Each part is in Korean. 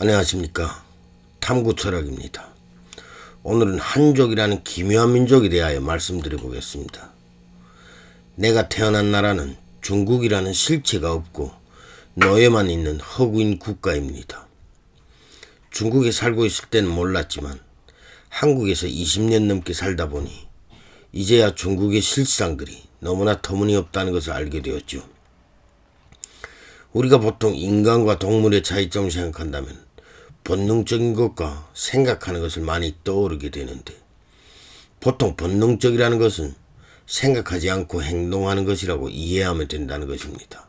안녕하십니까. 탐구철학입니다. 오늘은 한족이라는 기묘한 민족에 대하여 말씀드려 보겠습니다. 내가 태어난 나라는 중국이라는 실체가 없고 노예만 있는 허구인 국가입니다. 중국에 살고 있을 때는 몰랐지만 한국에서 20년 넘게 살다 보니 이제야 중국의 실상들이 너무나 터무니없다는 것을 알게 되었죠. 우리가 보통 인간과 동물의 차이점을 생각한다면 본능적인 것과 생각하는 것을 많이 떠오르게 되는데, 보통 본능적이라는 것은 생각하지 않고 행동하는 것이라고 이해하면 된다는 것입니다.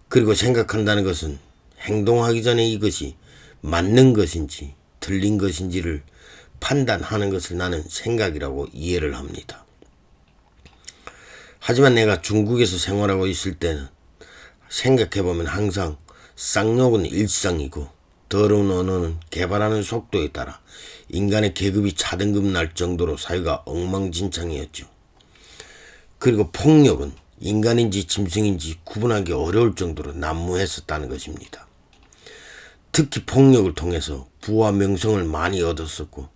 그리고 생각한다는 것은 행동하기 전에 이것이 맞는 것인지 틀린 것인지를 판단하는 것을 나는 생각이라고 이해를 합니다. 하지만 내가 중국에서 생활하고 있을 때는 생각해보면 항상 쌍욕은 일상이고 더러운 언어는 개발하는 속도에 따라 인간의 계급이 차등급 날 정도로 사회가 엉망진창이었죠. 그리고 폭력은 인간인지 짐승인지 구분하기 어려울 정도로 난무했었다는 것입니다. 특히 폭력을 통해서 부와 명성을 많이 얻었었고,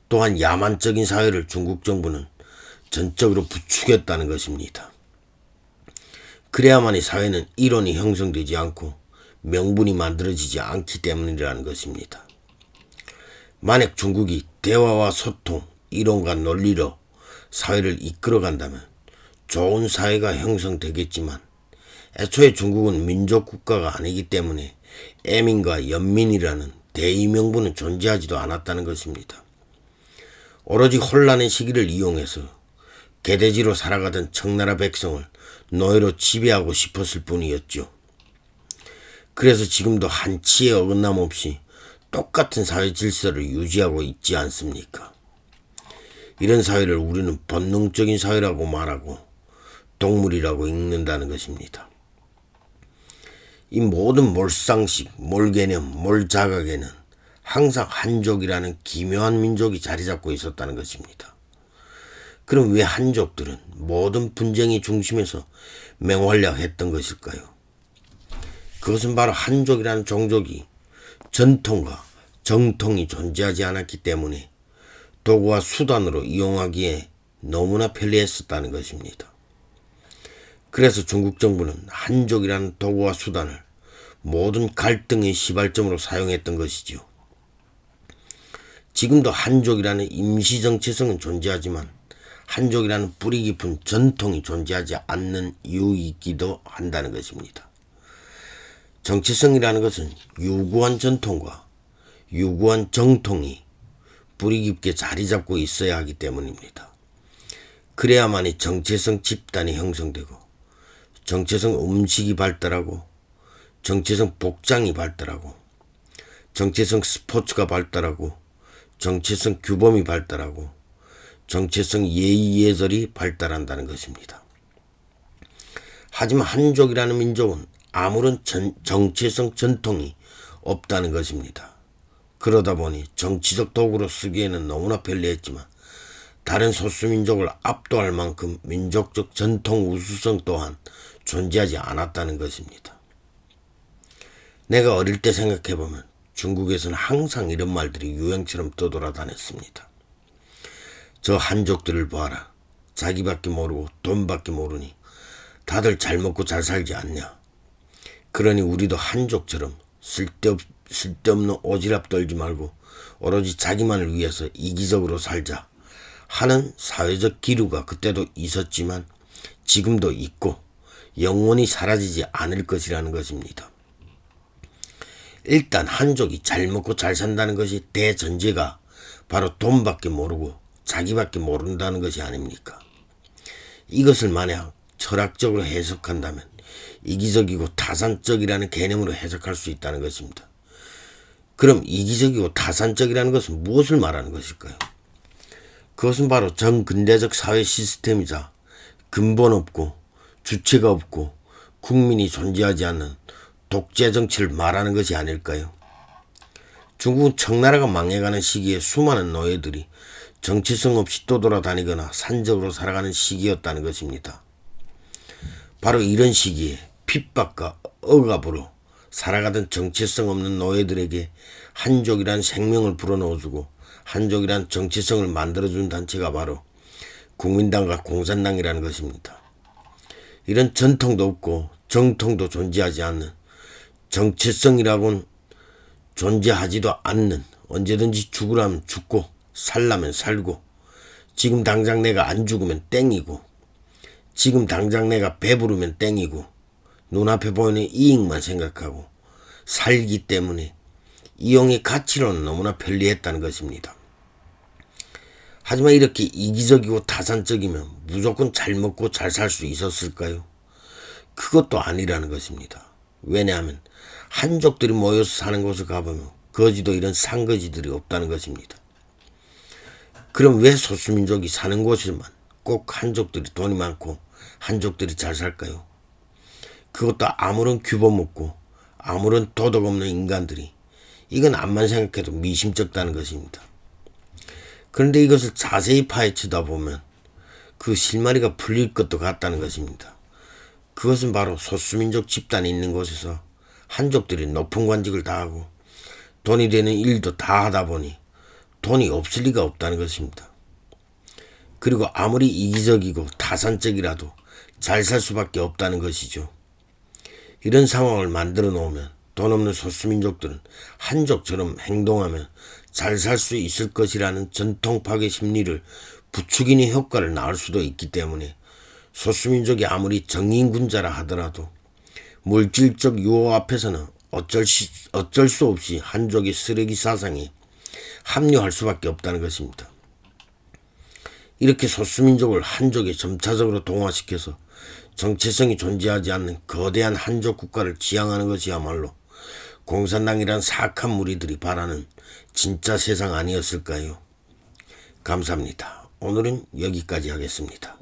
또한 야만적인 사회를 중국 정부는 전적으로 부추겼다는 것입니다. 그래야만이 사회는 이론이 형성되지 않고 명분이 만들어지지 않기 때문이라는 것입니다. 만약 중국이 대화와 소통, 이론과 논리로 사회를 이끌어간다면 좋은 사회가 형성되겠지만, 애초에 중국은 민족국가가 아니기 때문에 애민과 연민이라는 대의명분은 존재하지도 않았다는 것입니다. 오로지 혼란의 시기를 이용해서 개돼지로 살아가던 청나라 백성을 노예로 지배하고 싶었을 뿐이었죠. 그래서 지금도 한치의 어긋남 없이 똑같은 사회 질서를 유지하고 있지 않습니까? 이런 사회를 우리는 본능적인 사회라고 말하고 동물이라고 읽는다는 것입니다. 이 모든 몰상식, 몰개념, 몰자각에는 항상 한족이라는 기묘한 민족이 자리 잡고 있었다는 것입니다. 그럼 왜 한족들은 모든 분쟁의 중심에서 맹활약했던 것일까요? 그것은 바로 한족이라는 종족이 전통과 정통이 존재하지 않았기 때문에 도구와 수단으로 이용하기에 너무나 편리했었다는 것입니다. 그래서 중국 정부는 한족이라는 도구와 수단을 모든 갈등의 시발점으로 사용했던 것이지요. 지금도 한족이라는 임시정체성은 존재하지만 한족이라는 뿌리 깊은 전통이 존재하지 않는 이유이기도 한다는 것입니다. 정체성이라는 것은 유구한 전통과 유구한 정통이 뿌리 깊게 자리 잡고 있어야 하기 때문입니다. 그래야만이 정체성 집단이 형성되고 정체성 음식이 발달하고 정체성 복장이 발달하고 정체성 스포츠가 발달하고 정체성 규범이 발달하고 정체성 예의예절이 발달한다는 것입니다. 하지만 한족이라는 민족은 아무런 정체성 전통이 없다는 것입니다. 그러다 보니 정치적 도구로 쓰기에는 너무나 편리했지만 다른 소수민족을 압도할 만큼 민족적 전통 우수성 또한 존재하지 않았다는 것입니다. 내가 어릴 때 생각해보면 중국에서는 항상 이런 말들이 유행처럼 떠돌아다녔습니다. 저 한족들을 봐라. 자기밖에 모르고 돈밖에 모르니 다들 잘 먹고 잘 살지 않냐. 그러니 우리도 한족처럼 쓸데없는 오지랖 떨지 말고 오로지 자기만을 위해서 이기적으로 살자 하는 사회적 기류가 그때도 있었지만 지금도 있고 영원히 사라지지 않을 것이라는 것입니다. 일단 한족이 잘 먹고 잘 산다는 것이 대전제가 바로 돈밖에 모르고 자기밖에 모른다는 것이 아닙니까? 이것을 만약 철학적으로 해석한다면 이기적이고 타산적이라는 개념으로 해석할 수 있다는 것입니다. 그럼 이기적이고 타산적이라는 것은 무엇을 말하는 것일까요? 그것은 바로 정근대적 사회 시스템이자 근본 없고 주체가 없고 국민이 존재하지 않는 독재 정치를 말하는 것이 아닐까요? 중국은 청나라가 망해가는 시기에 수많은 노예들이 정체성 없이 떠돌아다니거나 산적으로 살아가는 시기였다는 것입니다. 바로 이런 시기에 핍박과 억압으로 살아가던 정체성 없는 노예들에게 한족이란 생명을 불어넣어주고 한족이란 정체성을 만들어준 단체가 바로 국민당과 공산당이라는 것입니다. 이런 전통도 없고 정통도 존재하지 않는, 정체성이라고는 존재하지도 않는, 언제든지 죽으라면 죽고 살라면 살고, 지금 당장 내가 안 죽으면 땡이고, 지금 당장 내가 배부르면 땡이고, 눈앞에 보이는 이익만 생각하고 살기 때문에 이용의 가치로는 너무나 편리했다는 것입니다. 하지만 이렇게 이기적이고 타산적이면 무조건 잘 먹고 잘 살 수 있었을까요? 그것도 아니라는 것입니다. 왜냐하면 한족들이 모여서 사는 곳을 가보면 거지도 이런 상거지들이 없다는 것입니다. 그럼 왜 소수민족이 사는 곳에만 꼭 한족들이 돈이 많고 한족들이 잘 살까요? 그것도 아무런 규범 없고 아무런 도덕 없는 인간들이, 이건 암만 생각해도 미심쩍다는 것입니다. 그런데 이것을 자세히 파헤치다 보면 그 실마리가 풀릴 것도 같다는 것입니다. 그것은 바로 소수민족 집단이 있는 곳에서 한족들이 높은 관직을 다하고 돈이 되는 일도 다 하다 보니 돈이 없을 리가 없다는 것입니다. 그리고 아무리 이기적이고 타산적이라도 잘 살 수밖에 없다는 것이죠. 이런 상황을 만들어 놓으면 돈 없는 소수민족들은 한족처럼 행동하면 잘 살 수 있을 것이라는 전통 파괴 심리를 부추기는 효과를 낳을 수도 있기 때문에 소수민족이 아무리 정의인군자라 하더라도 물질적 유호 앞에서는 어쩔 수 없이 한족의 쓰레기 사상에 합류할 수밖에 없다는 것입니다. 이렇게 소수민족을 한족에 점차적으로 동화시켜서 정체성이 존재하지 않는 거대한 한족 국가를 지향하는 것이야말로 공산당이란 사악한 무리들이 바라는 진짜 세상 아니었을까요? 감사합니다. 오늘은 여기까지 하겠습니다.